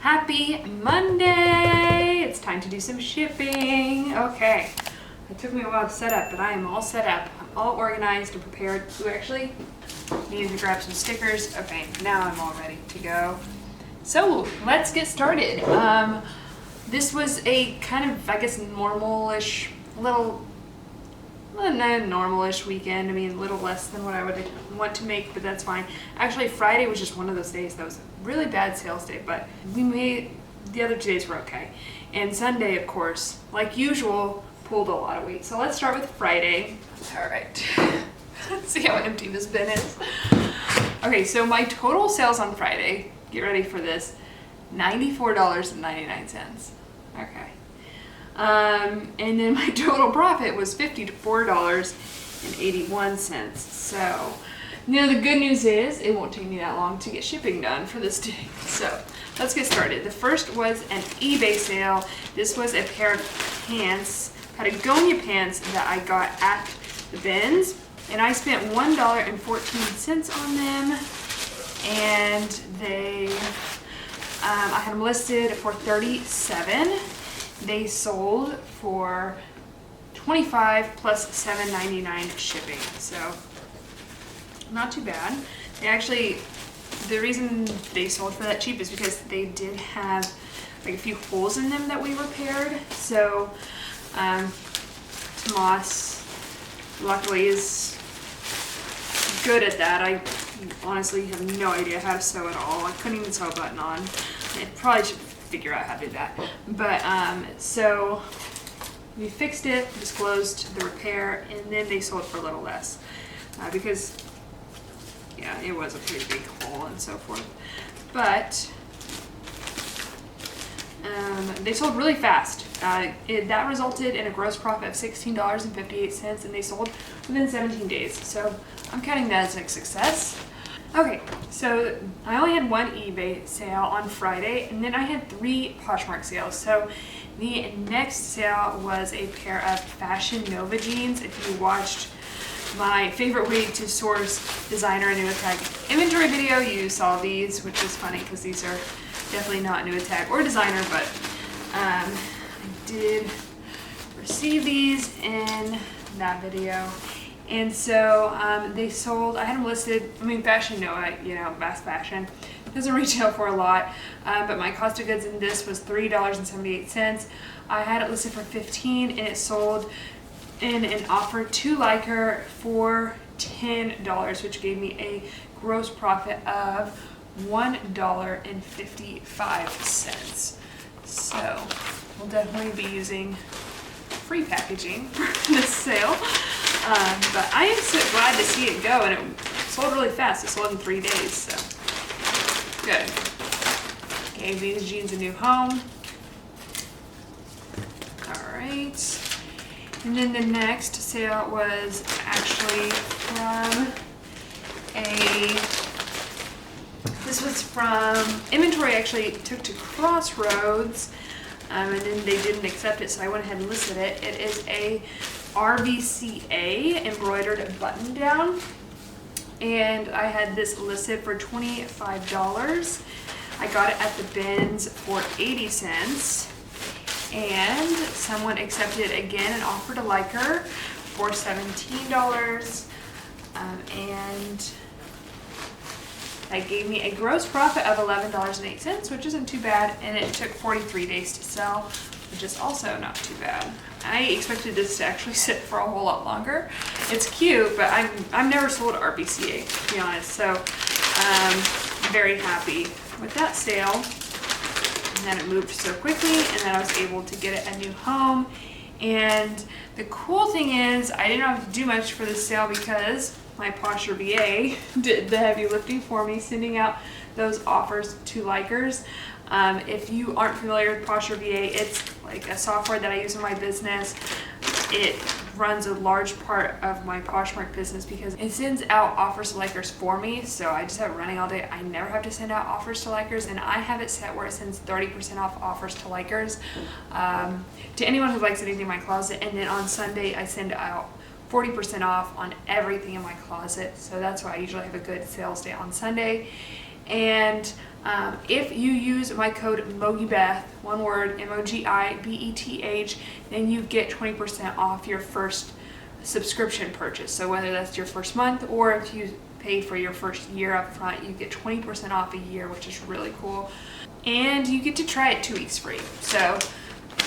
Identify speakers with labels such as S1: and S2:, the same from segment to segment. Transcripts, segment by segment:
S1: Happy Monday! It's time to do some shipping. Okay, it took me a while to set up, but I am all set up. I'm all organized and prepared. Ooh, actually, needed to grab some stickers. Okay, now I'm all ready to go. So let's get started. This was a kind of, I guess, normal-ish normal-ish weekend. I mean, a little less than what I would want to make, but that's fine. Actually, Friday was just one of those days that was a really bad sales day, but the other 2 days were okay. And Sunday, of course, like usual, pulled a lot of weight. So let's start with Friday. All right. Let's see how empty this bin is. Okay, so my total sales on Friday, get ready for this, $94.99. Okay. And then my total profit was $54.81. So, now the good news is it won't take me that long to get shipping done for this day. So, let's get started. The first was an eBay sale. This was a pair of pants, Patagonia pants that I got at the bins. And I spent $1.14 on them. And I had them listed for $37. They sold for $25 plus $7.99 shipping, so not too bad. They actually, the reason they sold for that cheap is because they did have like a few holes in them that we repaired. So Tomas luckily is good at that. I honestly have no idea how to sew at all. I couldn't even sew a button on. I probably should figure out how to do that. But so we fixed it, disclosed the repair, and then they sold for a little less because yeah, it was a pretty big hole and so forth. But they sold really fast. That resulted in a gross profit of $16.58, and they sold within 17 days. So I'm counting that as a success. Okay, so I only had one eBay sale on Friday, and then I had 3 Poshmark sales. So the next sale was a pair of Fashion Nova jeans. If you watched my favorite way to source designer and new tag inventory video, you saw these, which is funny because these are definitely not new tag or designer, but I did receive these in that video. And so they sold, I had them listed, I mean, Fashion Nova, you know, fast fashion, doesn't retail for a lot, but my cost of goods in this was $3.78. I had it listed for $15, and it sold in an offer to Liker for $10, which gave me a gross profit of $1.55. So we'll definitely be using free packaging for this sale. But I am so glad to see it go, and it sold really fast. It sold in 3 days, so good. Gave these jeans a new home. Alright. And then the next sale was actually this was from inventory I actually took to Crossroads, and then they didn't accept it, so I went ahead and listed it. It is a RVCA embroidered button down, and I had this listed for $25. I got it at the bins for 80 cents, and someone accepted it again and offered a Liker for $17, and that gave me a gross profit of $11.08, which isn't too bad, and it took 43 days to sell, which is also not too bad. I expected this to actually sit for a whole lot longer. It's cute, but I've never sold RBCA, to be honest, so I'm very happy with that sale. And then it moved so quickly, and then I was able to get it a new home. And the cool thing is, I didn't have to do much for this sale because my Posher VA did the heavy lifting for me, sending out those offers to Likers. If you aren't familiar with Posher VA, it's like a software that I use in my business. It runs a large part of my Poshmark business because it sends out offers to Likers for me, so I just have it running all day. I never have to send out offers to Likers, and I have it set where it sends 30% off offers to Likers to anyone who likes anything in my closet, and then on Sunday I send out 40% off on everything in my closet, so that's why I usually have a good sales day on Sunday. And if you use my code MOGIBETH, one word, MOGIBETH, then you get 20% off your first subscription purchase. So whether that's your first month or if you pay for your first year up front, you get 20% off a year, which is really cool. And you get to try it 2 weeks free. So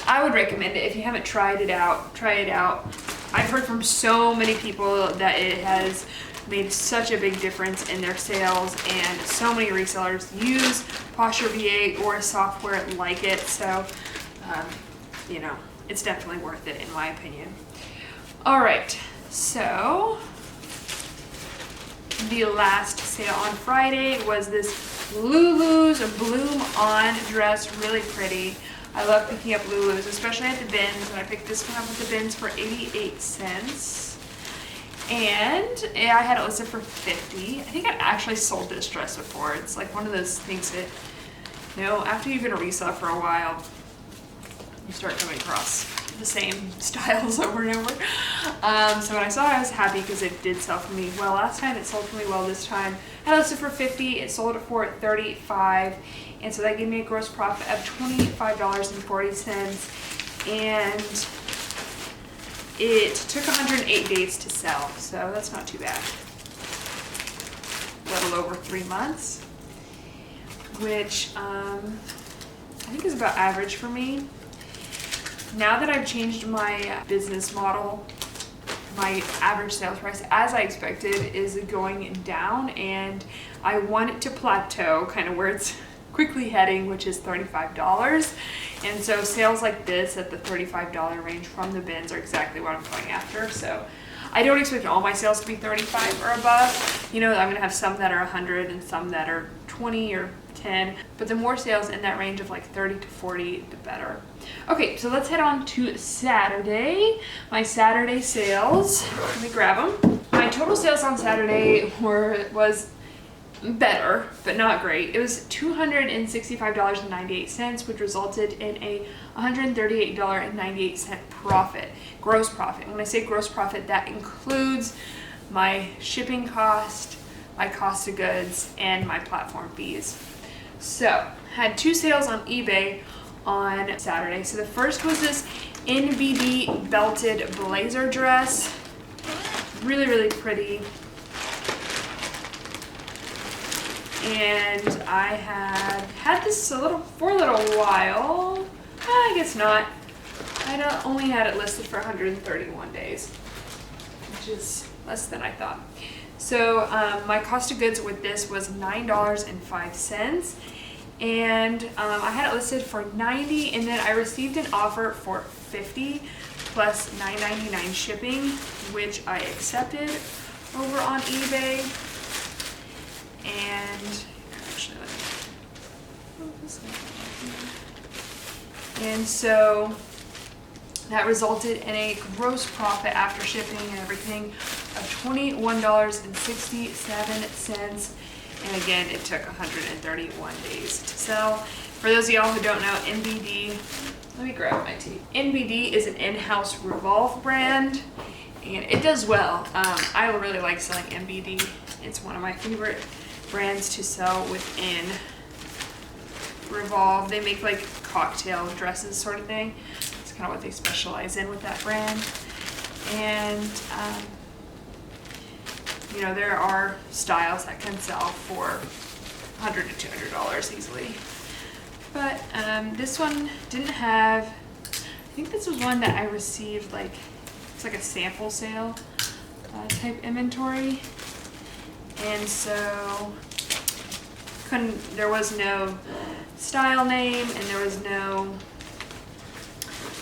S1: I would recommend it. If you haven't tried it out, try it out. I've heard from so many people that it has made such a big difference in their sales, and so many resellers use Posture V8 or software like it. So, you know, it's definitely worth it in my opinion. All right, so the last sale on Friday was this Lulu's Bloom On dress, really pretty. I love picking up Lulu's, especially at the bins, and I picked this one up at the bins for 88 cents. And I had it listed for 50. I think I've actually sold this dress before. It's like one of those things that, you know, after you've been a reseller for a while, you start coming across the same styles over and over. So when I saw it, I was happy because it did sell for me well last time. It sold for me well this time. I had it listed for 50. It sold it for 35. And so that gave me a gross profit of $25.40. And it took 108 days to sell, so that's not too bad. A little over 3 months, which I think is about average for me. Now that I've changed my business model, my average sales price, as I expected, is going down, and I want it to plateau kind of where it's quickly heading, which is $35. And so sales like this at the $35 range from the bins are exactly what I'm going after. So I don't expect all my sales to be 35 or above. You know, I'm gonna have some that are 100 and some that are 20 or 10, but the more sales in that range of like 30 to 40, the better. Okay, so let's head on to Saturday. My Saturday sales, let me grab them. My total sales on Saturday was better, but not great. It was $265.98, which resulted in a $138.98 profit, gross profit. When I say gross profit, that includes my shipping cost, my cost of goods, and my platform fees. So, had 2 sales on eBay on Saturday. So the first was this NBD belted blazer dress. Really, really pretty. And I had this for a little while. I guess not. I only had it listed for 131 days, which is less than I thought. So my cost of goods with this was $9.05, and I had it listed for $90, and then I received an offer for $50 plus $9.99 shipping, which I accepted over on eBay. And actually, so that resulted in a gross profit after shipping and everything of $21.67. And again, it took 131 days to sell. For those of y'all who don't know, NBD, let me grab my tea. NBD is an in-house Revolve brand, and it does well. I really like selling NBD. It's one of my favorite brands to sell within Revolve. They make like cocktail dresses sort of thing. It's kind of what they specialize in with that brand. And you know, there are styles that can sell for $100 to $200 easily. But this one didn't have, I think this was one that I received like, it's like a sample sale type inventory. And so there was no style name and there was no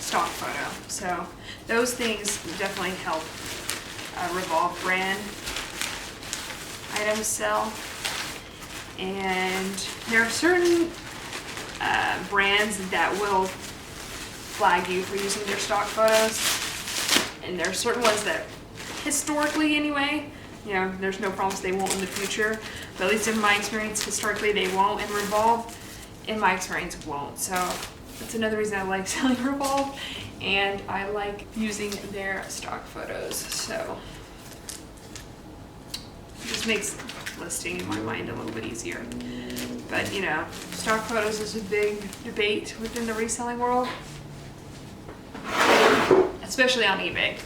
S1: stock photo. So those things definitely help Revolve brand items sell. And there are certain brands that will flag you for using their stock photos. And there are certain ones that historically anyway, you know, there's no promise they won't in the future, but at least in my experience, historically they won't, and Revolve, in my experience, won't. So that's another reason I like selling Revolve, and I like using their stock photos. So it just makes listing in my mind a little bit easier. But you know, stock photos is a big debate within the reselling world, especially on eBay,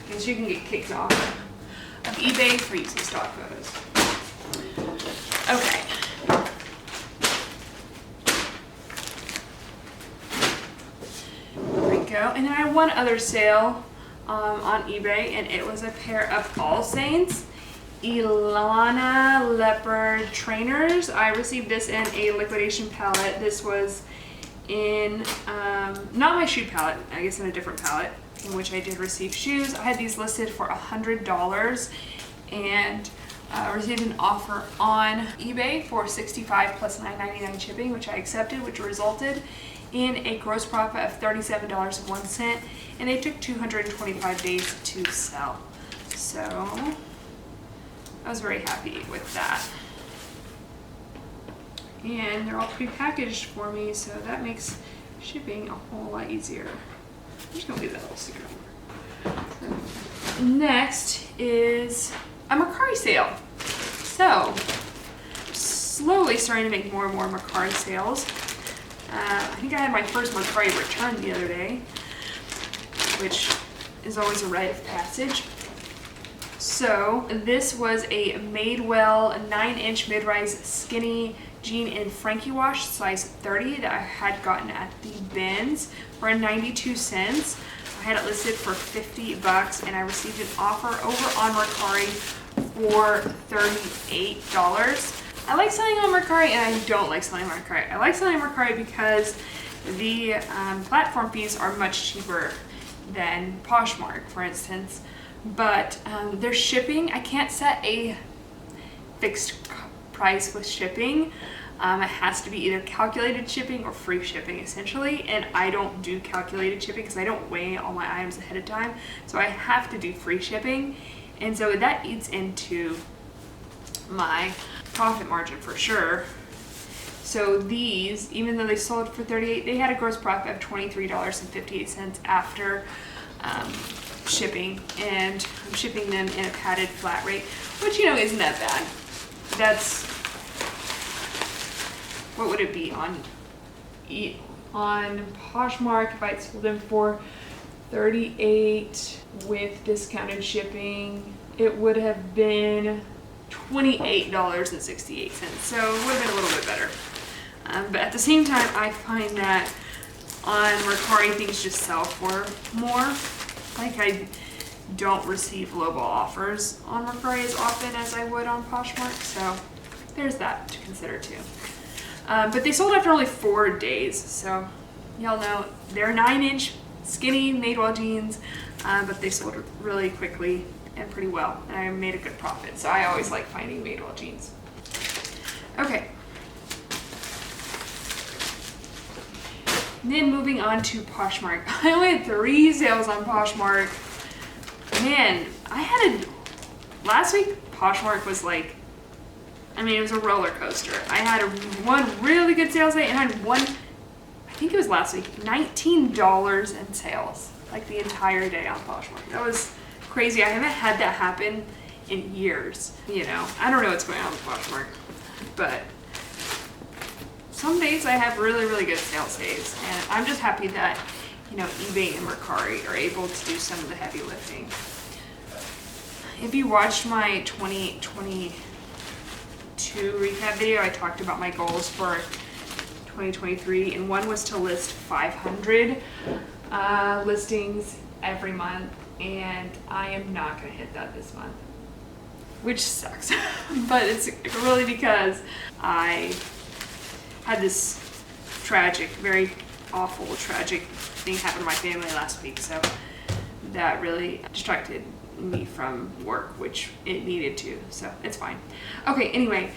S1: because you can get kicked off of eBay for using stock photos. Okay. There we go. And then I had one other sale on eBay, and it was a pair of All Saints Ilana Leopard Trainers. I received this in a liquidation palette. This was in, not my shoe palette, I guess in a different palette, in which I did receive shoes. I had these listed for $100 and received an offer on eBay for $65 plus $9.99 shipping, which I accepted, which resulted in a gross profit of $37.01, and it took 225 days to sell. So I was very happy with that. And they're all pre-packaged for me, so that makes shipping a whole lot easier. I'm just gonna leave that little sticker on. Next is a Mercari sale. So, slowly starting to make more and more Mercari sales. I think I had my first Mercari return the other day, which is always a rite of passage. So this was a Madewell 9-inch mid-rise skinny jean in Frankie Wash, size 30, that I had gotten at the bins for 92 cents. I had it listed for $50, and I received an offer over on Mercari for $38. I like selling on Mercari, and I don't like selling on Mercari. I like selling on Mercari because the platform fees are much cheaper than Poshmark, for instance. But their shipping, I can't set a fixed price with shipping. It has to be either calculated shipping or free shipping, essentially. And I don't do calculated shipping because I don't weigh all my items ahead of time. So I have to do free shipping. And so that eats into my profit margin for sure. So these, even though they sold for $38, they had a gross profit of $23.58 after shipping, and I'm shipping them in a padded flat rate, which, you know, isn't that bad. That's, what would it be on Poshmark if I sold them for $38 with discounted shipping? It would have been $28.68, so it would have been a little bit better. But at the same time, I find that on Mercari things just sell for more. Like, I don't receive lowball offers on Mercari as often as I would on Poshmark, so there's that to consider too. But they sold after only 4 days, so y'all know they're 9-inch skinny Madewell jeans, but they sold really quickly and pretty well, and I made a good profit. So I always like finding Madewell jeans. Okay. And then moving on to Poshmark. I only had 3 sales on Poshmark. Man, last week Poshmark was like, I mean, it was a roller coaster. I had one really good sales day, and I had one, I think it was last week, $19 in sales, like the entire day on Poshmark. That was crazy. I haven't had that happen in years. You know, I don't know what's going on with Poshmark, but some days I have really, really good sales days, and I'm just happy that, you know, eBay and Mercari are able to do some of the heavy lifting. If you watched my 2022 recap video, I talked about my goals for 2023, and one was to list 500 listings every month, and I am not going to hit that this month, which sucks. But it's really because I had this tragic, very awful, tragic thing happen to my family last week, so that really distracted me from work, which it needed to, so it's fine. Okay, anyway,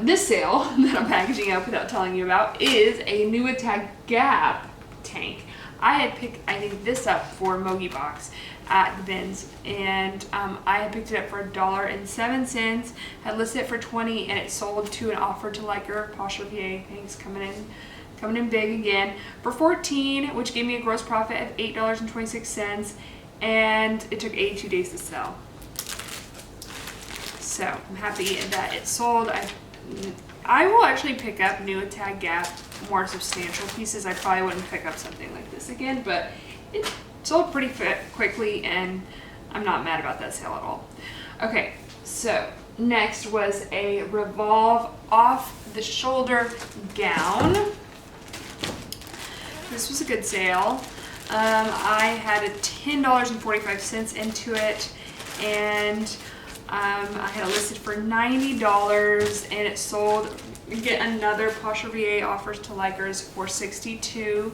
S1: this sale that I'm packaging up without telling you about is a new Attack Gap tank. I had picked, I think, this up for Mogi box at the bins, and I had picked it up for $1.07, had listed it for $20, and it sold to an offer to liker, Posh Olivier, thanks, coming in big again, for $14, which gave me a gross profit of $8.26, and it took 82 days to sell. So I'm happy that it sold. I will actually pick up new Tag Gap more substantial pieces. I probably wouldn't pick up something like this again, but it sold pretty quickly and I'm not mad about that sale at all. Okay, so next was a Revolve off the shoulder gown. This was a good sale. I had a $10.45 into it, and I had it listed for $90 and it sold. You get another Poshmark offers to likers for $62.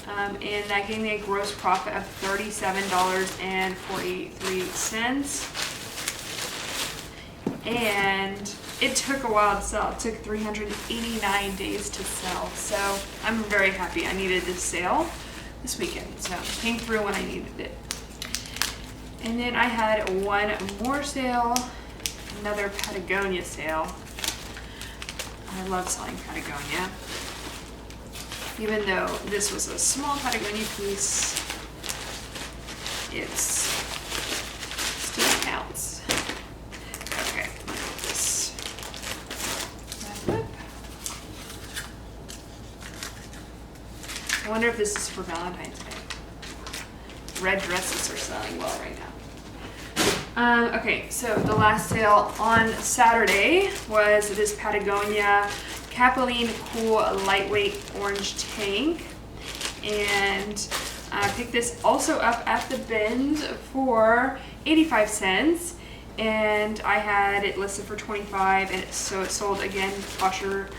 S1: And that gave me a gross profit of $37.43. And it took a while to sell. It took 389 days to sell. So I'm very happy. I needed this sale this weekend. So it came through when I needed it. And then I had one more sale, another Patagonia sale. I love selling Patagonia. Even though this was a small Patagonia piece, it still counts. Okay, I'm gonna put this back up. I wonder if this is for Valentine's Day. Red dresses are selling well right now. Okay, so the last sale on Saturday was this Patagonia Capilene Cool Lightweight Orange Tank, and I picked this also up at the bins for 85 cents, and I had it listed for 25, and so it sold again. Posher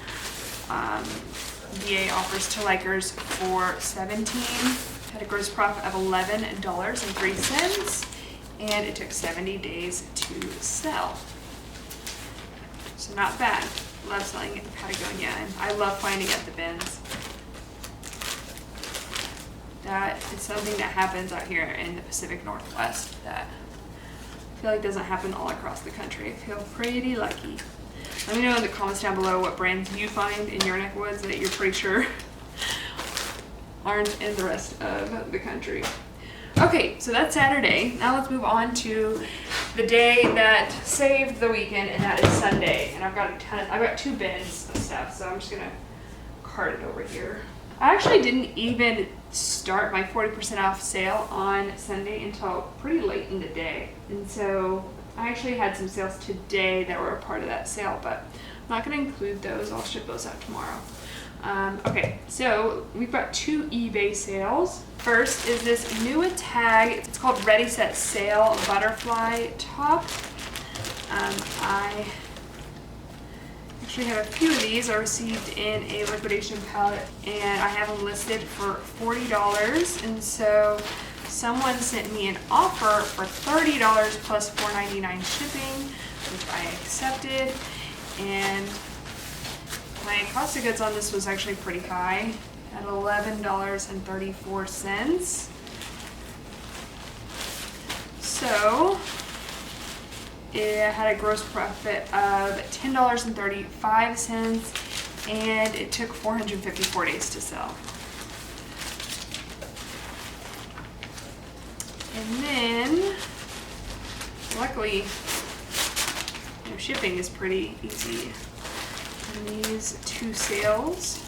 S1: VA offers to likers for 17. Had a gross profit of $11.03, and it took 70 days to sell. So not bad. Love selling at Patagonia, and I love finding at the bins. That is something that happens out here in the Pacific Northwest that I feel like doesn't happen all across the country. I feel pretty lucky. Let me know in the comments down below what brands you find in your neck of woods that you're pretty sure aren't in the rest of the country. Okay, so that's Saturday. Now let's move on to the day that saved the weekend, and that is Sunday. And I've got two bins of stuff, so I'm just gonna cart it over here. I actually didn't even start my 40% off sale on Sunday until pretty late in the day. And so I actually had some sales today that were a part of that sale, but I'm not gonna include those. I'll ship those out tomorrow. Okay, so we've got two eBay sales. First is this new tag. It's called Ready Set Sail Butterfly Top. I actually have a few of these I received in a liquidation pallet, and I have them listed for $40. And so someone sent me an offer for $30 plus $4.99 shipping, which I accepted. And my cost of goods on this was actually pretty high at $11.34. So it had a gross profit of $10.35, and it took 454 days to sell. And then, luckily, shipping is pretty easy. And these two sales.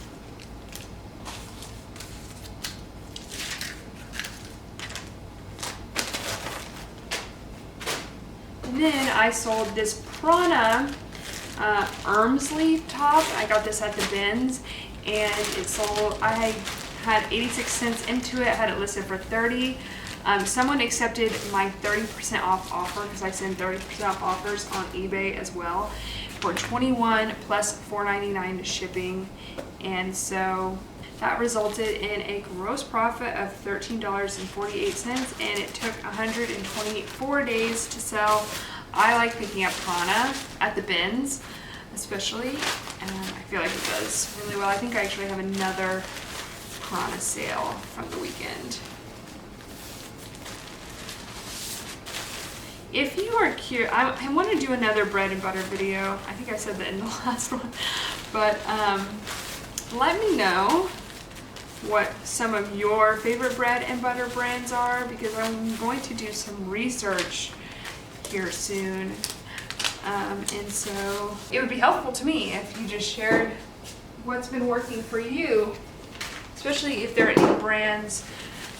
S1: And then I sold this Prana Leaf top. I got this at the bins, and it sold. I had 86 cents into it. I had it listed for 30. Someone accepted my 30% off offer, because I send 30% off offers on eBay as well, for $21 plus $4.99 shipping. And so that resulted in a gross profit of $13.48, and it took 124 days to sell. I like picking up Prana at the bins, especially, and I feel like it does really well. I think I actually have another Prana sale from the weekend. If you are curious, I want to do another bread and butter video. I think I said that in the last one, but let me know what some of your favorite bread and butter brands are, because I'm going to do some research here soon And so it would be helpful to me if you just shared what's been working for you, especially if there are any brands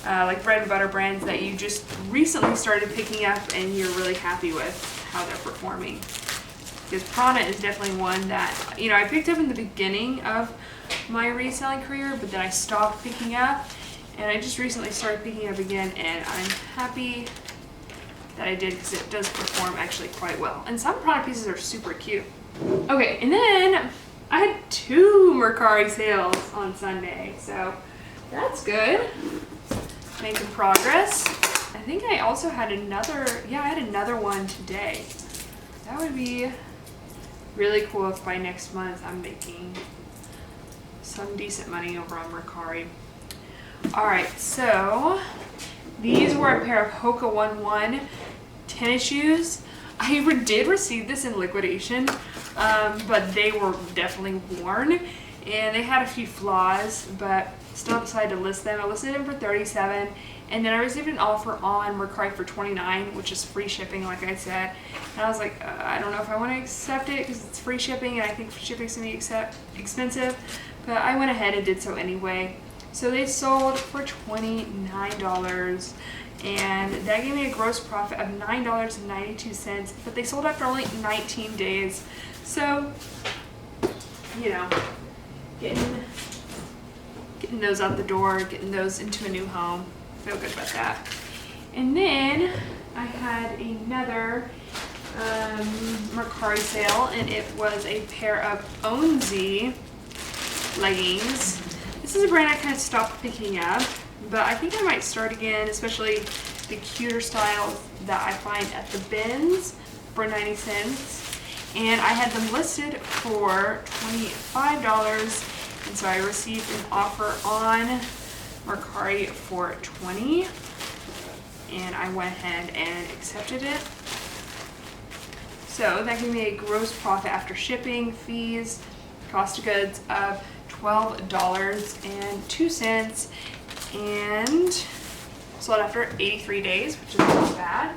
S1: like bread and butter brands that you just recently started picking up and you're really happy with how they're performing. Because Prana is definitely one that, you know, I picked up in the beginning of my reselling career, but then I stopped picking up, and I just recently started picking up again, and I'm happy that I did because it does perform actually quite well. And some Prana pieces are super cute. Okay, and then I had 2 Mercari sales on Sunday, so that's good. Making progress. I think I also had another, I had another one today. That would be really cool if by next month I'm making some decent money over on Mercari. Alright, so these were a pair of Hoka 1-1 tennis shoes. I did receive this in liquidation, but they were definitely worn, and they had a few flaws, but still decided to list them. I listed them for $37, and then I received an offer on Mercari for $29, which is free shipping, like I said. And I was like, I don't know if I want to accept it because it's free shipping, and I think free shipping is going to be expensive. But I went ahead and did so anyway. So they sold for $29, and that gave me a gross profit of $9.92. But they sold after only 19 days. So, you know, getting those out the door, getting those into a new home. Feel good about that. And then I had another Mercari sale, and it was a pair of Onzy leggings. This is a brand I kind of stopped picking up, but I think I might start again, especially the cuter styles that I find at the bins for 90 cents. And I had them listed for $25. And so I received an offer on Mercari for $20, and I went ahead and accepted it. So that gave me a gross profit after shipping, fees, cost of goods of $12.02, and sold after 83 days, which is not bad.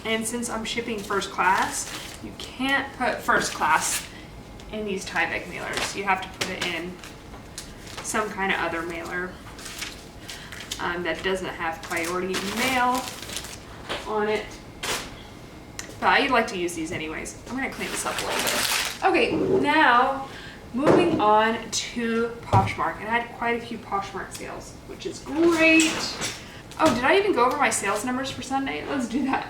S1: And since I'm shipping first class, you can't put first class in these Tyvek mailers. You have to put it in some kind of other mailer that doesn't have priority mail on it. But I like to use these anyways. I'm going to clean this up a little bit. Okay, now moving on to Poshmark. And I had quite a few Poshmark sales, which is great. Oh, did I even go over my sales numbers for Sunday? Let's do that.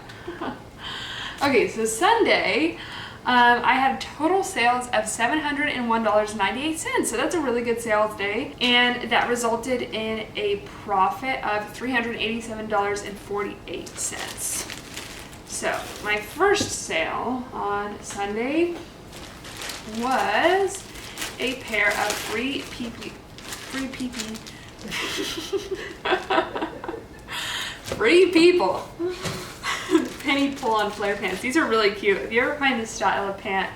S1: Okay, so Sunday, I had total sales of $701.98. So that's a really good sales day. And that resulted in a profit of $387.48. So my first sale on Sunday was a pair of free people penny pull-on flare pants. These are really cute. If you ever find this style of pant,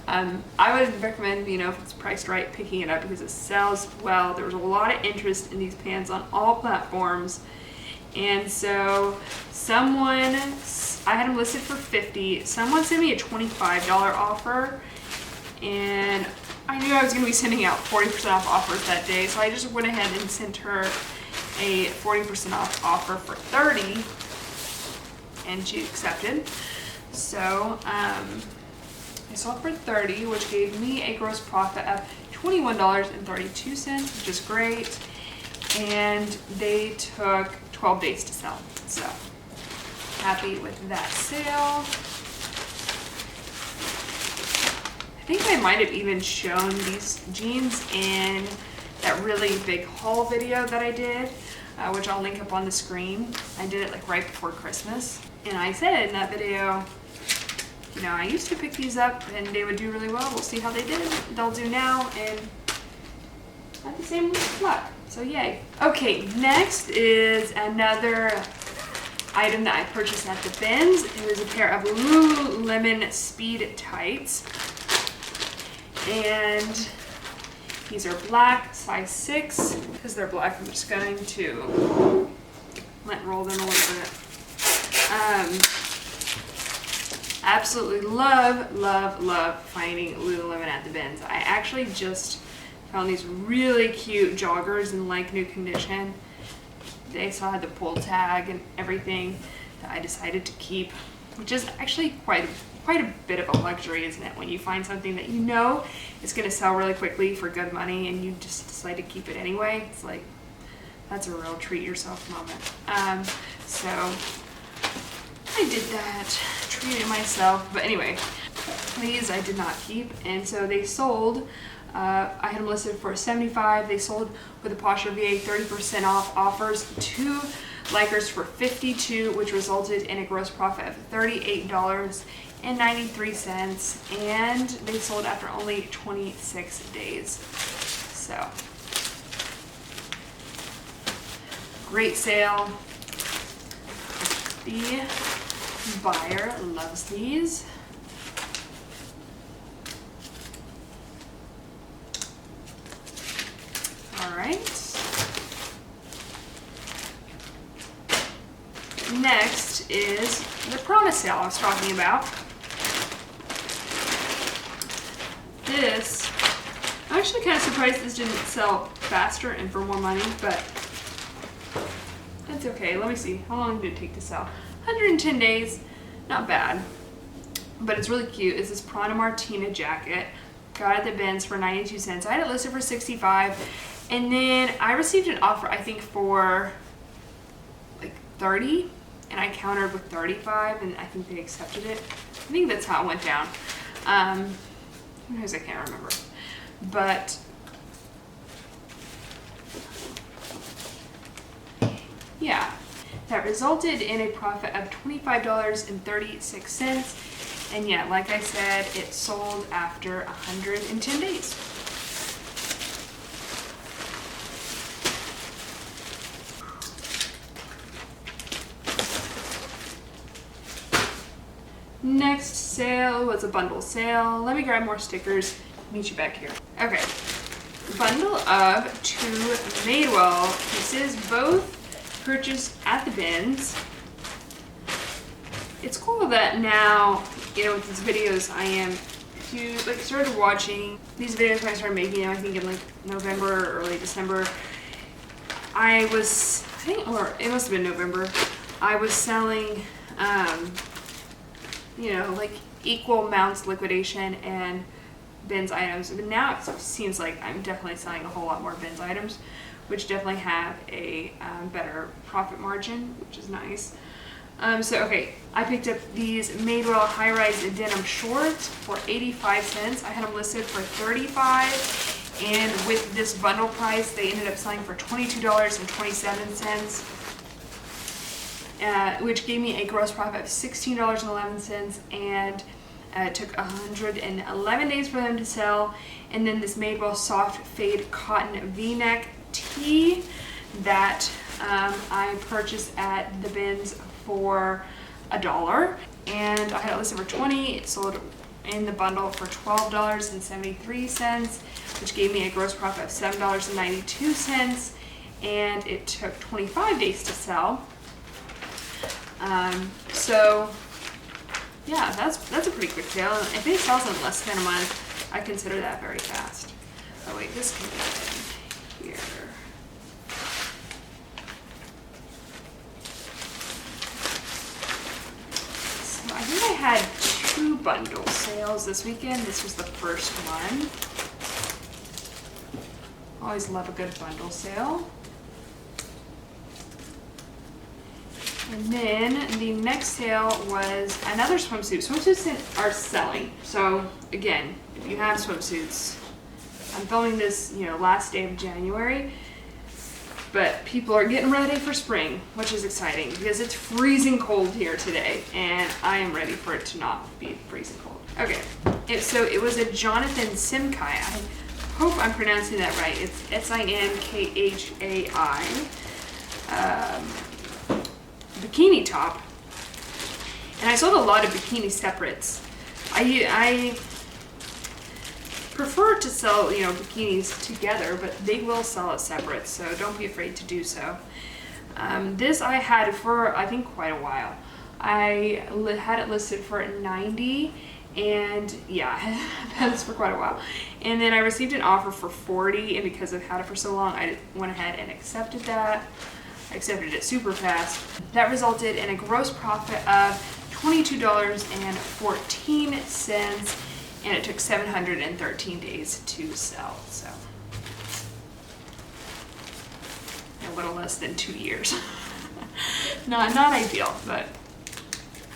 S1: I would recommend, you know, if it's priced right, picking it up because it sells well. There was a lot of interest in these pants on all platforms, and so I had them listed for $50. Someone sent me a $25 offer, and I knew I was going to be sending out 40% off offers that day, so I just went ahead and sent her a 40% off offer for $30, and she accepted. So I sold for $30, which gave me a gross profit of $21.32, which is great. And they took 12 days to sell. So happy with that sale. I think I might have even shown these jeans in that really big haul video that I did, which I'll link up on the screen. I did it like right before Christmas. And I said in that video, you know, I used to pick these up and they would do really well. We'll see how they'll do now, and had the same luck. So yay. Okay, next is another item that I purchased at the bins. It was a pair of Lululemon speed tights. And These are black, size 6. Because they're black, I'm just going to roll them a little bit. Absolutely love finding Lululemon at the bins. I actually just found these really cute joggers in like new condition. They still had the pull tag and everything that I decided to keep, which is actually quite a bit of a luxury, isn't it? When you find something that you know is going to sell really quickly for good money and you just decide to keep it anyway. It's like, that's a real treat yourself moment. So I did that, treated myself. But anyway, these I did not keep, and so they sold. I had them listed for $75. They sold with a Poshmark VA 30% off offers. 2 Likers for $52, which resulted in a gross profit of $38.93, and they sold after only 26 days. So great sale. The buyer loves these. All right. Next is the Prana sale I was talking about. This, I'm actually kind of surprised this didn't sell faster and for more money, but it's okay. Let me see. How long did it take to sell? 110 days. Not bad. But it's really cute. It's this Prana Martina jacket. Got it at the bins for 92 cents. I had it listed for 65. And then I received an offer, I think, for like 30. And I countered with 35. And I think they accepted it. I think that's how it went down. Who knows? I can't remember. But yeah, that resulted in a profit of $25.36. And yeah, like I said, it sold after 110 days. Next sale was a bundle sale. Let me grab more stickers. Meet you back here. Okay, bundle of 2 Madewell pieces, both purchased at the bins. It's cool that now, you know, with these videos, I am, if you like started watching these videos when I started making them, I think in like November or early December, I think, or it must have been November, I was selling, you know, like equal amounts liquidation and bins items. But now it seems like I'm definitely selling a whole lot more bins items, which definitely have a better profit margin, which is nice. So okay, I picked up these Madewell high-rise denim shorts for 85 cents. I had them listed for 35, and with this bundle price, they ended up selling for $22.27, which gave me a gross profit of $16.11, and it took 111 days for them to sell. And then this Madewell soft fade cotton V-neck tee that I purchased at the bins for $1, and I had it listed for $20. It sold in the bundle for $12.73, which gave me a gross profit of $7.92, and it took 25 days to sell. So yeah, that's a pretty quick sale. And if it sells in less than a month, I consider that very fast. Oh wait, this can go in here. I think I had 2 bundle sales this weekend. This was the first one. Always love a good bundle sale. And then the next sale was another swimsuit. Swimsuits are selling. So again, if you have swimsuits, I'm filming this, you know, last day of January. But people are getting ready for spring, which is exciting because it's freezing cold here today, and I am ready for it to not be freezing cold. Okay, so it was a Jonathan Simkhai. I hope I'm pronouncing that right. It's Sinkhai bikini top, and I sold a lot of bikini separates. I prefer to sell, you know, bikinis together, but they will sell it separate, so don't be afraid to do so. This I had for, I think, quite a while. I had it listed for $90, and yeah, I had this for quite a while. And then I received an offer for $40, and because I've had it for so long, I went ahead and accepted that. I accepted it super fast. That resulted in a gross profit of $22.14, and it took 713 days to sell, so a little less than 2 years. Not ideal, but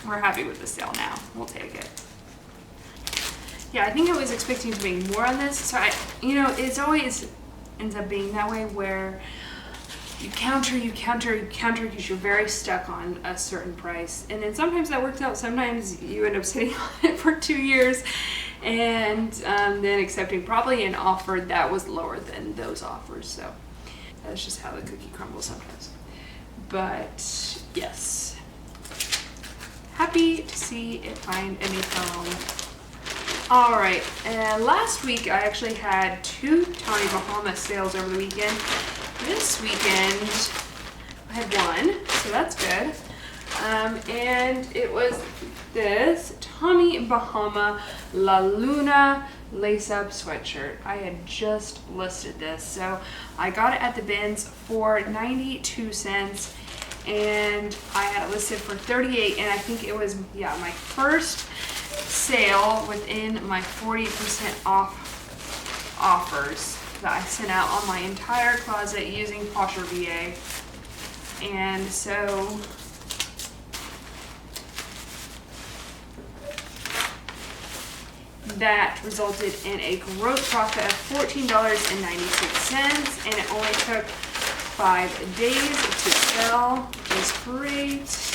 S1: we're happy with the sale now. We'll take it. Yeah, I think I was expecting to make more on this, so it's always ends up being that way where you counter because you're very stuck on a certain price, and then sometimes that works out. Sometimes you end up sitting on it for 2 years and then accepting probably an offer that was lower than those offers. So that's just how the cookie crumbles sometimes. But yes, happy to see it find a new home. All right, last week I actually had 2 Tommy Bahama sales over the weekend. This weekend I had 1, so that's good. And it was this Tommy Bahama La Luna lace-up sweatshirt. I had just listed this, so I got it at the bins for 92 cents, and I had it listed for 38, and I think it was, yeah, my first sale within my 40% off offers that I sent out on my entire closet using Poshmark VA. And so that resulted in a gross profit of $14.96, and it only took 5 days to sell, which is great.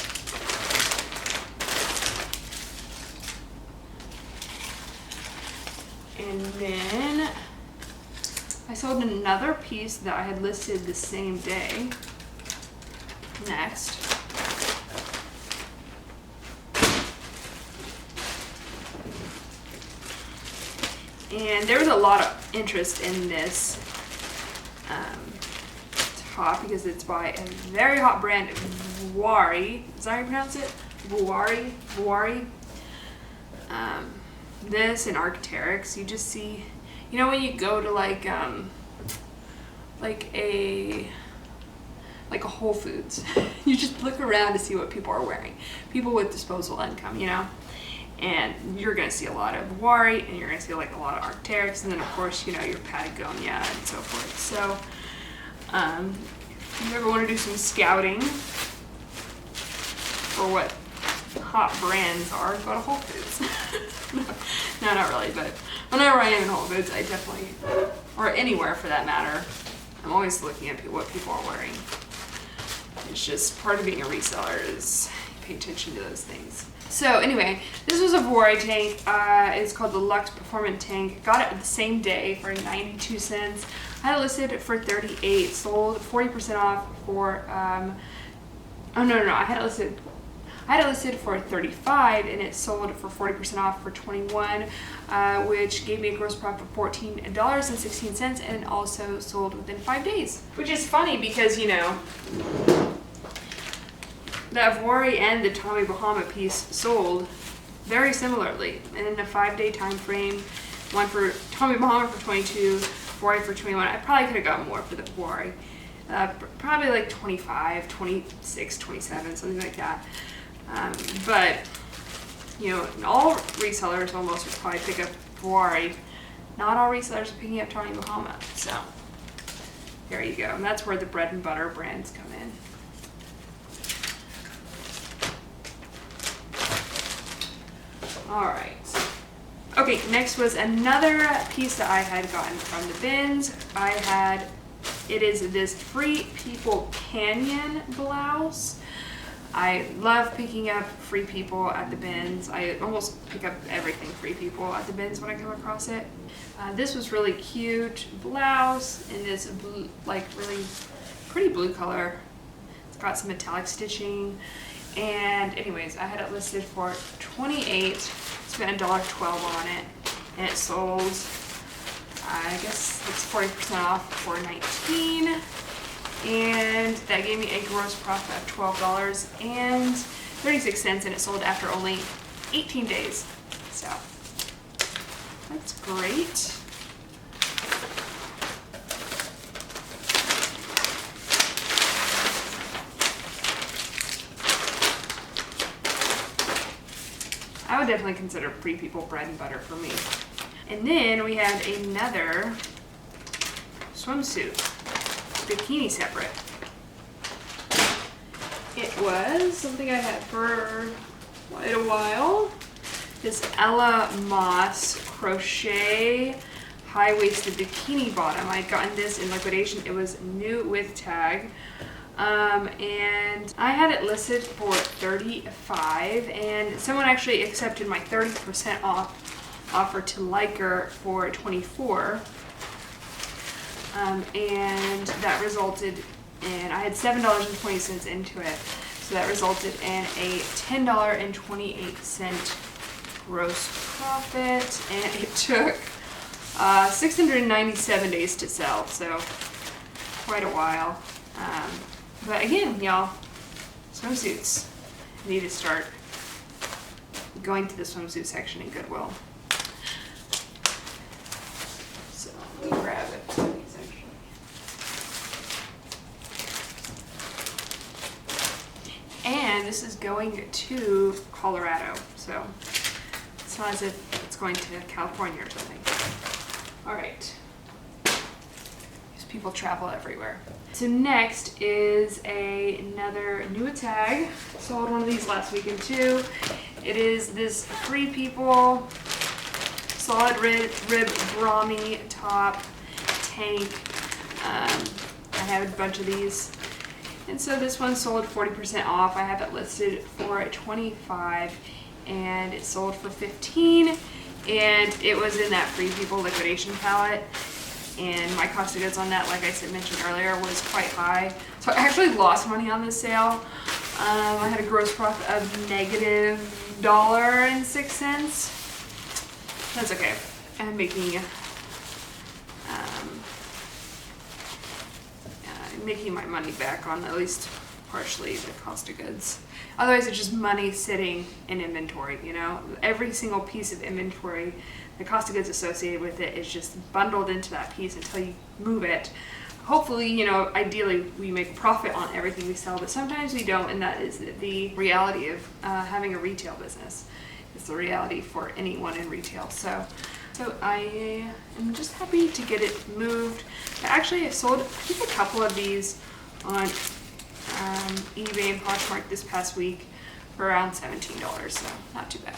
S1: And then I sold another piece that I had listed the same day. Next. And there was a lot of interest in this top because it's by a very hot brand, Vuari. Is that how you pronounce it? Vuari. This and Arc'teryx, you just see, you know, when you go to like a Whole Foods, you just look around to see what people are wearing. People with disposable income, you know, and you're gonna see a lot of Vuari, and you're gonna see like a lot of Arc'teryx, and then of course, you know, your Patagonia and so forth. So, if you ever want to do some scouting for what hot brands are, go to Whole Foods. No, not really, but whenever I am in Whole Foods, I definitely, or anywhere for that matter, I'm always looking at what people are wearing. It's just part of being a reseller is pay attention to those things. So anyway, this was a Vuari tank. It's called the Luxe Performance Tank. Got it the same day for 92 cents. I had it listed for 38, sold 40% off for, I had it listed for 35, and it sold for 40% off for 21, which gave me a gross profit of $14.16, and also sold within 5 days. Which is funny because, you know, that Vuari and the Tommy Bahama piece sold very similarly in a 5-day time frame. One for Tommy Bahama for 22, Vuari for 21. I probably could have gotten more for the Vuari. Probably like 25, 26, 27, something like that. But, you know, all resellers almost would probably pick up Vuari. Not all resellers are picking up Tommy Bahama. So, there you go. And that's where the bread and butter brands come in. Alright. Okay, next was another piece that I had gotten from the bins. It is this Free People Canyon blouse. I love picking up Free People at the bins. I almost pick up everything Free People at the bins when I come across it. This was really cute blouse in this blue, like really pretty blue color. It's got some metallic stitching. And anyways, I had it listed for $28, spent $1.12 on it, and it sold I guess it's 40% off for $19. And that gave me a gross profit of $12.36, and it sold after only 18 days. So that's great. I would definitely consider Free People bread and butter for me. And then we have another swimsuit bikini separate. It was something I had for quite a while. This Ella Moss crochet high-waisted bikini bottom. I had gotten this in liquidation. It was new with tag. And I had it listed for $35, and someone actually accepted my 30% off offer to Liker for $24. And that resulted in, I had $7.20 into it, so that resulted in a $10.28 gross profit, and it took 697 days to sell, so quite a while. But again, y'all, swimsuits, I need to start going to the swimsuit section in Goodwill. So let me grab it. And this is going to Colorado, so it's not as if it's going to California or something. All right. People travel everywhere. So next is another new tag. Sold one of these last weekend too. It is this Free People solid rib brahmi top tank. I have a bunch of these. And so this one sold 40% off. I have it listed for $25 and it sold for $15. And it was in that Free People liquidation palette. And my cost of goods on that, like I mentioned earlier, was quite high. So I actually lost money on this sale. I had a gross profit of -$1.06. That's okay. I'm making my money back on at least partially the cost of goods. Otherwise, it's just money sitting in inventory, you know? Every single piece of inventory, the cost of goods associated with it is just bundled into that piece until you move it. Hopefully, you know, ideally we make a profit on everything we sell, but sometimes we don't, and that is the reality of having a retail business. It's the reality for anyone in retail. So I am just happy to get it moved. Actually, I sold, I think, a couple of these on eBay and Poshmark this past week for around $17, so not too bad.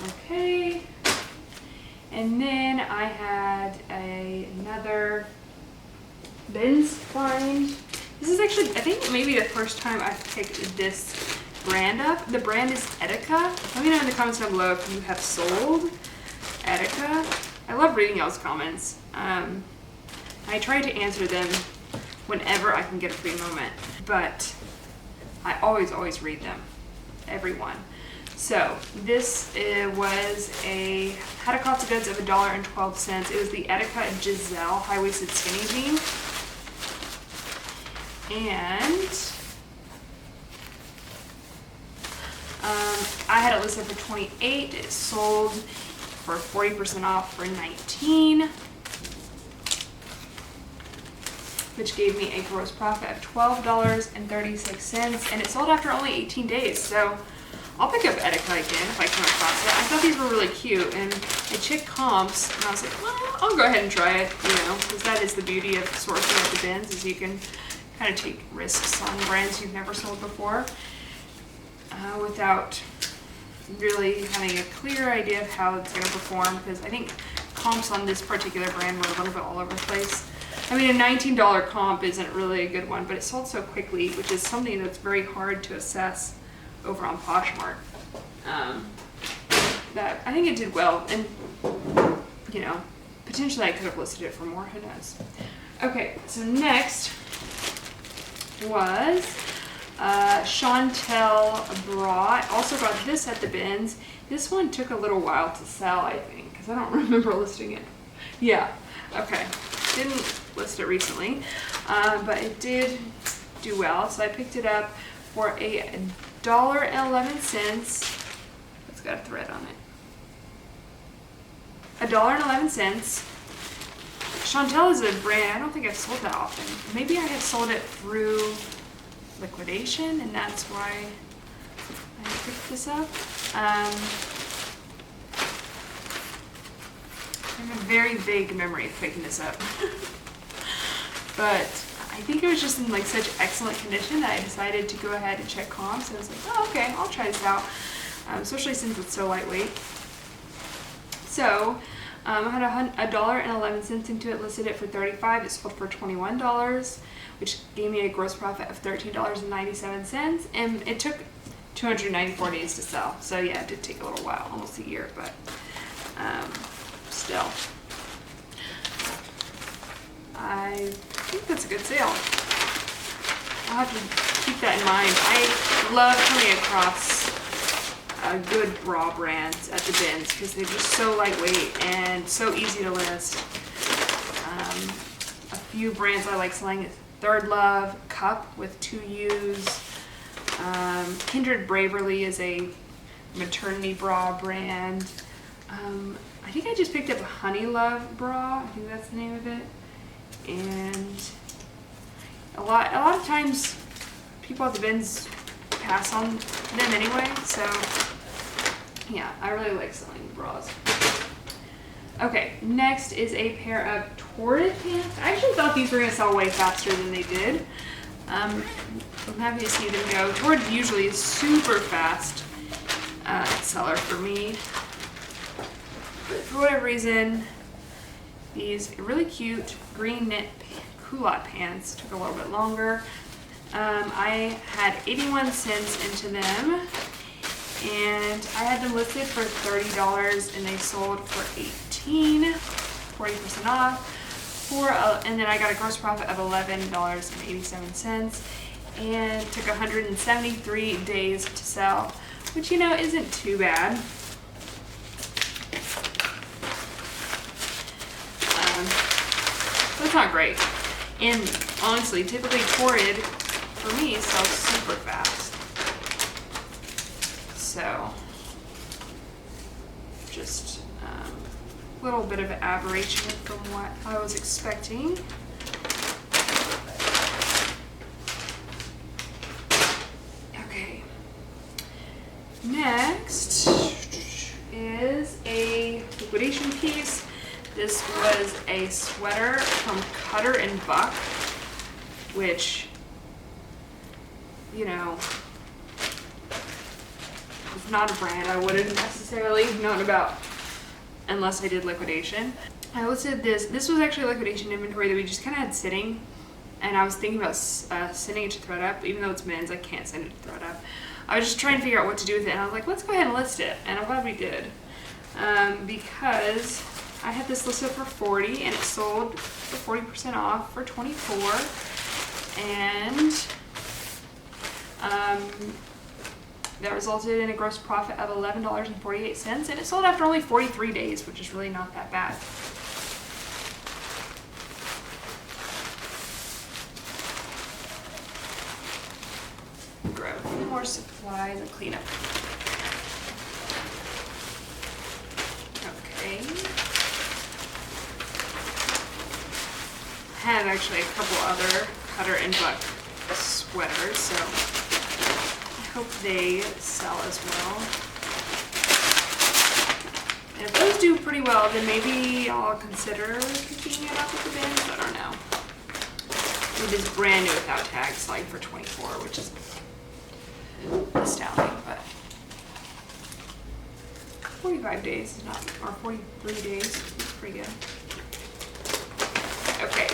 S1: Okay, and then I had another bins find. This is actually, I think, maybe the first time I've picked this brand up. The brand is Attica. Let me know in the comments down below if you have sold Attica. I love reading y'all's comments. I try to answer them whenever I can get a free moment, but I always read them, everyone. So this was had a cost of goods of $1.12. It was the Attica Giselle high-waisted skinny jean. And I had it listed for $28. It sold for 40% off for $19, which gave me a gross profit of $12.36, and it sold after only 18 days. So I'll pick up Attica again if I come across it. I thought these were really cute, and I checked comps, and I was like, well, I'll go ahead and try it, you know, because that is the beauty of sourcing at the bins, is you can kind of take risks on brands you've never sold before without really having a clear idea of how it's going to perform, because I think comps on this particular brand were a little bit all over the place. I mean, a $19 comp isn't really a good one, but it sold so quickly, which is something that's very hard to assess over on Poshmark. That I think it did well, and you know, potentially I could have listed it for more, who knows. Okay, so next was Chantelle Bra. I also got this at the bins. This one took a little while to sell, I think, because I don't remember listing it. Yeah, okay. Didn't list it recently, but it did do well. So I picked it up for $1.11. It's got a thread on it. $1.11. Chantelle is a brand I don't think I've sold that often. Maybe I have sold it through liquidation, and that's why I picked this up. I have a very vague memory of picking this up. But I think it was just in like such excellent condition that I decided to go ahead and check comps, and I was like, oh, okay, I'll try this out, especially since it's so lightweight. So I had $1.11 into it, listed it for $35. It sold for $21, which gave me a gross profit of $13.97, and it took 294 days to sell. So yeah, it did take a little while, almost a year, but still. I think that's a good sale. I'll have to keep that in mind. I love coming across good bra brands at the bins because they're just so lightweight and so easy to list. A few brands I like selling is Third Love, Cup with 2 U's. Kindred Braverly is a maternity bra brand. I think I just picked up a Honey Love bra. I think that's the name of it. And a lot of times people at the bins pass on them anyway, so yeah, I really like selling bras. Okay, next is a pair of Tortoise Pants. I actually thought these were going to sell way faster than they did. I'm happy to see them go. Tortoise usually is super fast seller for me, but for whatever reason, these really cute green knit culotte pants took a little bit longer. I had 81 cents into them, and I had them listed for $30, and they sold for $18, 40% off. And then I got a gross profit of $11.87, and took 173 days to sell, which, you know, isn't too bad. That's not great. And honestly, typically Torrid for me sells super fast. So just a little bit of an aberration from what I was expecting. Okay. Next is a liquidation piece. This was a sweater from Cutter & Buck, which, you know, is not a brand I would have necessarily known about unless I did liquidation. I listed this. This was actually liquidation inventory that we just kind of had sitting, and I was thinking about sending it to ThredUp. Even though it's men's, I can't send it to ThredUp. I was just trying to figure out what to do with it, and I was like, let's go ahead and list it, and I'm glad we did, because I had this listed for $40, and it sold for 40% off for $24, and that resulted in a gross profit of $11.48, and it sold after only 43 days, which is really not that bad. Grab a few more supplies and clean up. Okay. I have actually a couple other Cutter & Buck sweaters, so I hope they sell as well. And if those do pretty well, then maybe I'll consider picking it up at the bins. I don't know. It is brand new without tags, selling for $24, which is astounding, but 45 days is not, or 43 days is pretty good. Okay.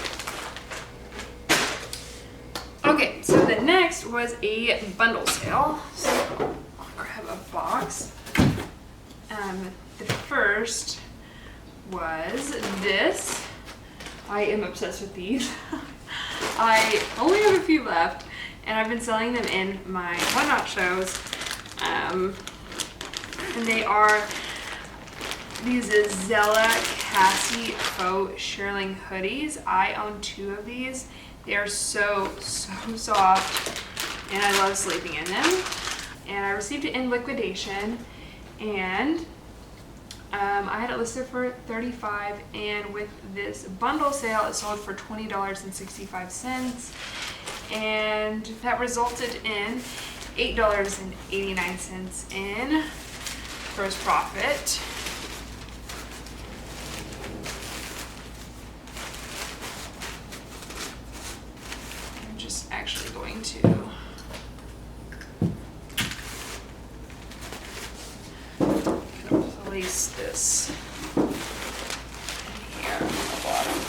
S1: Okay, so the next was a bundle sale. So I'll grab a box. The first was this. I am obsessed with these. I only have a few left, and I've been selling them in my Whatnot shows. And they are these Zella Cassie Faux Shearling hoodies. I own 2 of these. They are so soft, and I love sleeping in them. And I received it in liquidation, and I had it listed for $35, and with this bundle sale it sold for $20.65, and that resulted in $8.89 in gross profit. I'm just actually going to place this here on the bottom.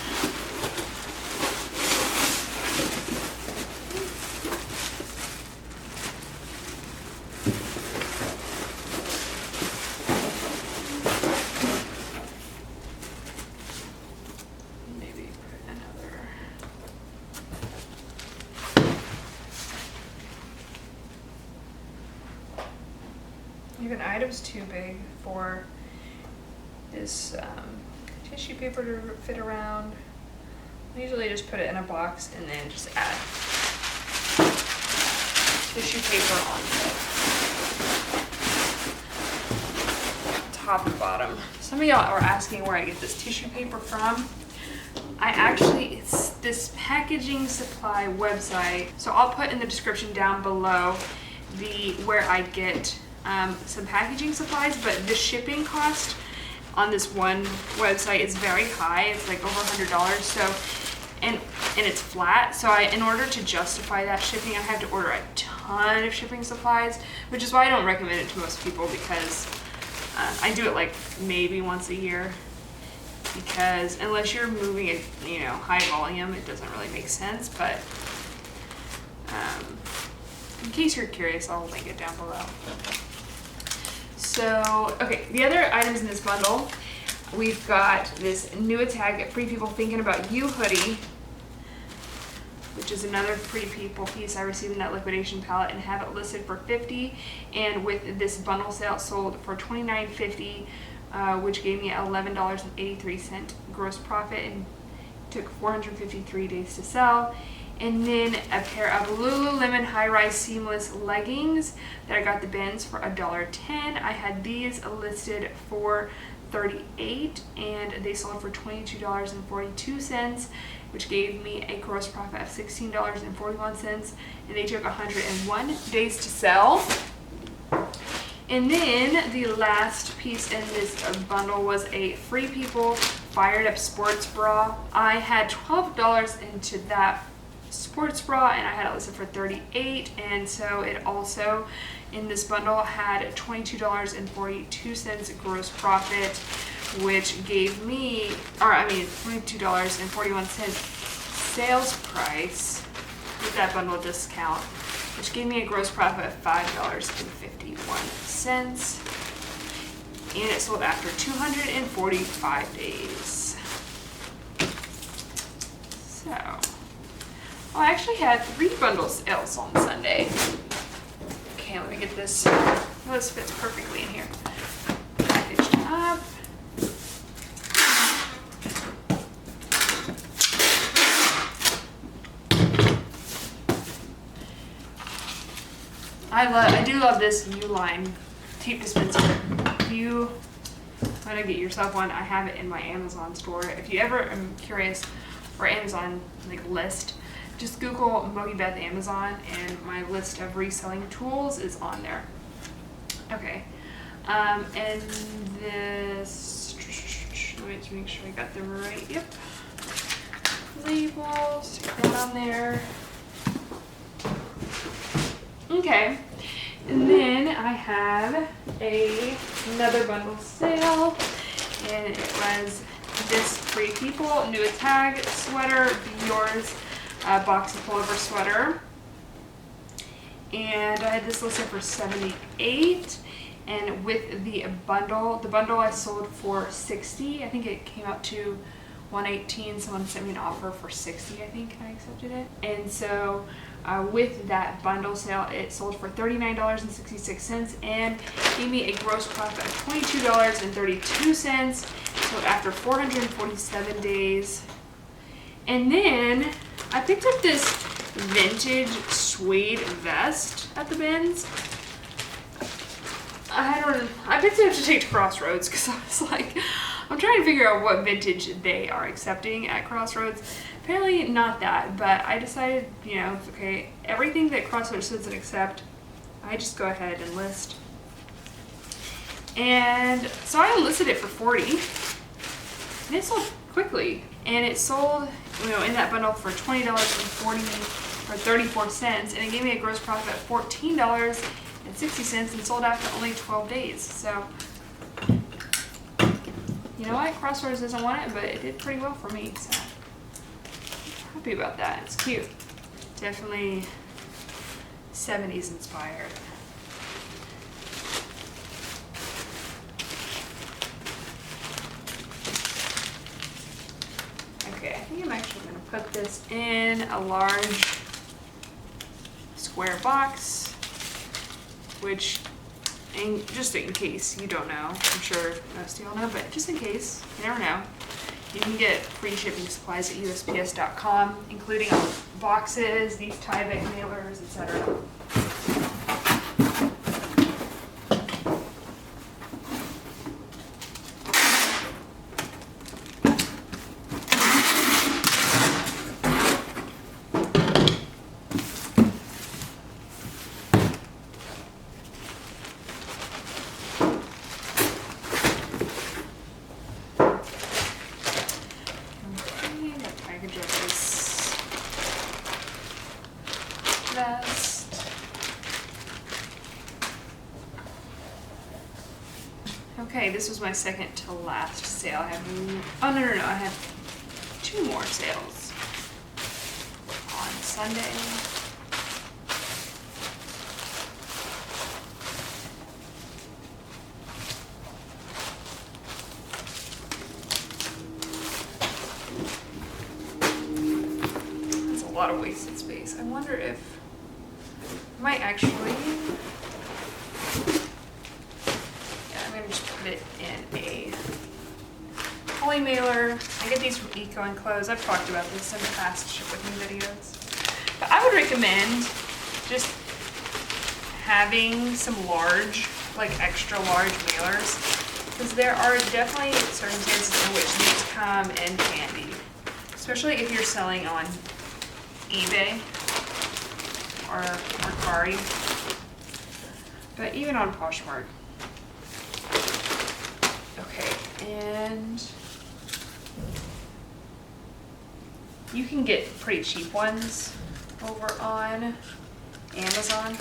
S1: Maybe put another. Even items too big for this tissue paper to fit around. I usually just put it in a box and then just add tissue paper on the top and bottom. Some of y'all are asking where I get this tissue paper from. It's this packaging supply website. So I'll put in the description down below where I get some packaging supplies, but the shipping cost on this one website is very high. It's like over $100. So, and it's flat. So in order to justify that shipping, I have to order a ton of shipping supplies, which is why I don't recommend it to most people, because I do it like maybe once a year. Because unless you're moving it, high volume, it doesn't really make sense. But in case you're curious, I'll link it down below. So, okay, the other items in this bundle, we've got this new Attica Free People Thinking About You hoodie, which is another Free People piece I received in that liquidation palette, and have it listed for $50, and with this bundle sale it sold for $29.50, which gave me $11.83 gross profit, and took 453 days to sell. And then a pair of Lululemon high-rise seamless leggings that I got the bins for $1.10. I had these listed for $38, and they sold for $22.42, which gave me a gross profit of $16.41, and they took 101 days to sell. And then the last piece in this bundle was a Free People Fired Up sports bra. I had $12 into that sports bra, and I had it listed for $38, and so it also in this bundle had $22.42 gross profit, which gave me, $22.41 sales price with that bundle discount, which gave me a gross profit of $5.51, and it sold after 245 days. So I actually had 3 bundle sales on Sunday. Okay, let me get this. This fits perfectly in here. Packaged up. I do love this Uline tape dispenser. If you want to get yourself one, I have it in my Amazon store. If you ever are curious, or Amazon list, just Google MOGIBETH Amazon, and my list of reselling tools is on there. Okay, and this, let me just make sure I got them right. Yep. Labels, stick that on there. Okay, and then I have another bundle sale, and it was this Free People new tag sweater, Be Yours, boxy pullover sweater, and I had this listed for $78, and with the bundle I sold for $60. I think it came out to $118. Someone sent me an offer for $60, I think, and I accepted it. And so with that bundle sale, it sold for $39.66 and gave me a gross profit of $22.32. So after 447 days. And then I picked up this vintage suede vest at the bins. I picked it up to take to Crossroads because I was like, I'm trying to figure out what vintage they are accepting at Crossroads. Apparently not that, but I decided, you know, okay, everything that Crossroads doesn't accept, I just go ahead and list. And so I listed it for $40, and it sold quickly. And it sold, you know, in that bundle for $20.34, and it gave me a gross profit of $14.60 and sold after only 12 days. So, you know what? Crossroads doesn't want it, but it did pretty well for me. So, I'm happy about that. It's cute. Definitely 70s inspired. Okay, I think I'm actually going to put this in a large square box, which, and just in case you don't know, I'm sure most of y'all know, but just in case, you never know, you can get free shipping supplies at USPS.com, including boxes, these Tyvek mailers, etc. Okay, this was my second to last sale. I have, oh no, I have 2 more sales on Sunday. That's a lot of wasted space. I wonder if I might actually, it in a poly mailer. I get these from Eco Enclosed. I've talked about this in past ship with me videos. But I would recommend just having some large, like extra large mailers, because there are definitely circumstances in which these come in handy, especially if you're selling on eBay or Mercari, but even on Poshmark. And you can get pretty cheap ones over on Amazon.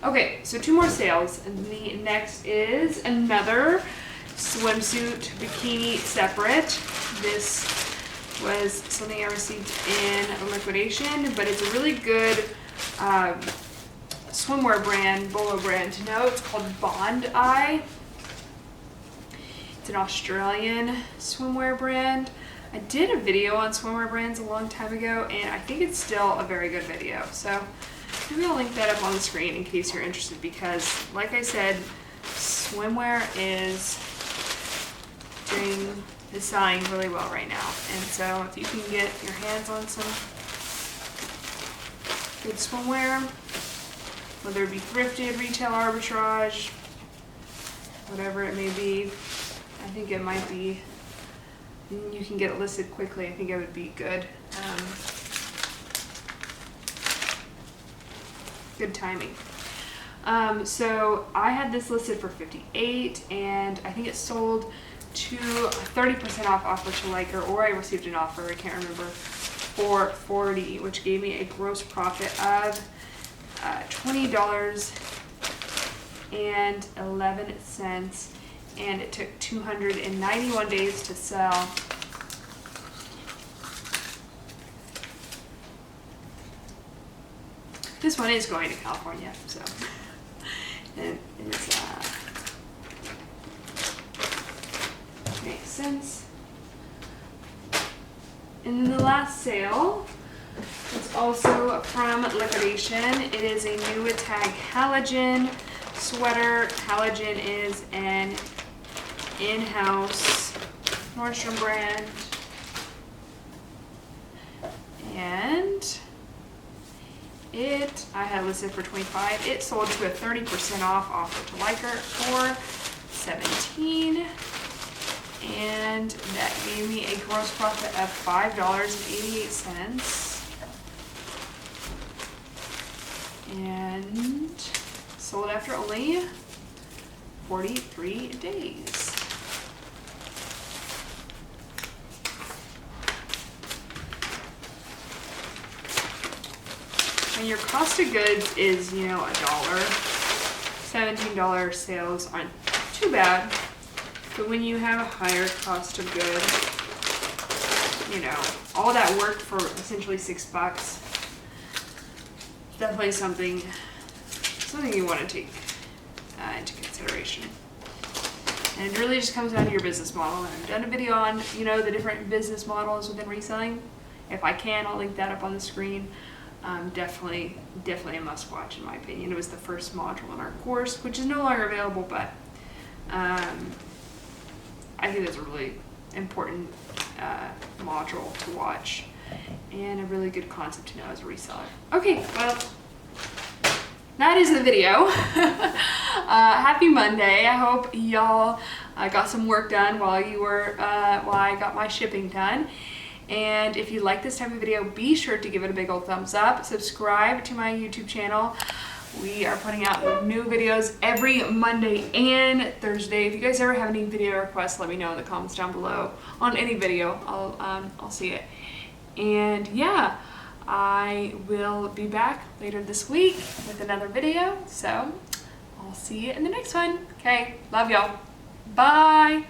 S1: Okay, so 2 more sales. And the next is another swimsuit bikini separate. This was something I received in liquidation, but it's a really good swimwear brand, Bolo brand to know. It's called Bond Eye. It's an Australian swimwear brand. I did a video on swimwear brands a long time ago, and I think it's still a very good video. So maybe I'll link that up on the screen in case you're interested, because like I said, swimwear is selling really well right now. And so if you can get your hands on some good swimwear, whether it be thrifted, retail arbitrage, whatever it may be, I think it might be, you can get it listed quickly. I think it would be good. Good timing. So I had this listed for $58, and I think it sold to a 30% off offer to Liker, or I received an offer, I can't remember, for $40, which gave me a gross profit of $20.11, and it took 291 days to sell. This one is going to California, so it is, makes sense. And then the last sale, it's also from liquidation. It is a new tag Halogen Sweater. Halogen is an in-house Nordstrom brand. And I had listed for $25. It sold to a 30% off offer to Liker for $17. And that gave me a gross profit of $5.88. And sold after only 43 days. When your cost of goods is, you know, $1, $17 sales aren't too bad. But when you have a higher cost of goods, you know, all that work for essentially $6, definitely something you want to take into consideration. And it really just comes down to your business model. And I've done a video on, you know, the different business models within reselling. If I can, I'll link that up on the screen. Definitely a must watch in my opinion. It was the first module in our course, which is no longer available, but I think it's a really important module to watch and a really good concept to know as a reseller. Okay, well, that is the video. Happy Monday. I hope y'all got some work done while I got my shipping done. And if you like this type of video, be sure to give it a big old thumbs up. Subscribe to my YouTube channel. We are putting out new videos every Monday and Thursday. If you guys ever have any video requests, let me know in the comments down below on any video. I'll see it. And yeah, I will be back later this week with another video. So I'll see you in the next one. Okay, love y'all. Bye.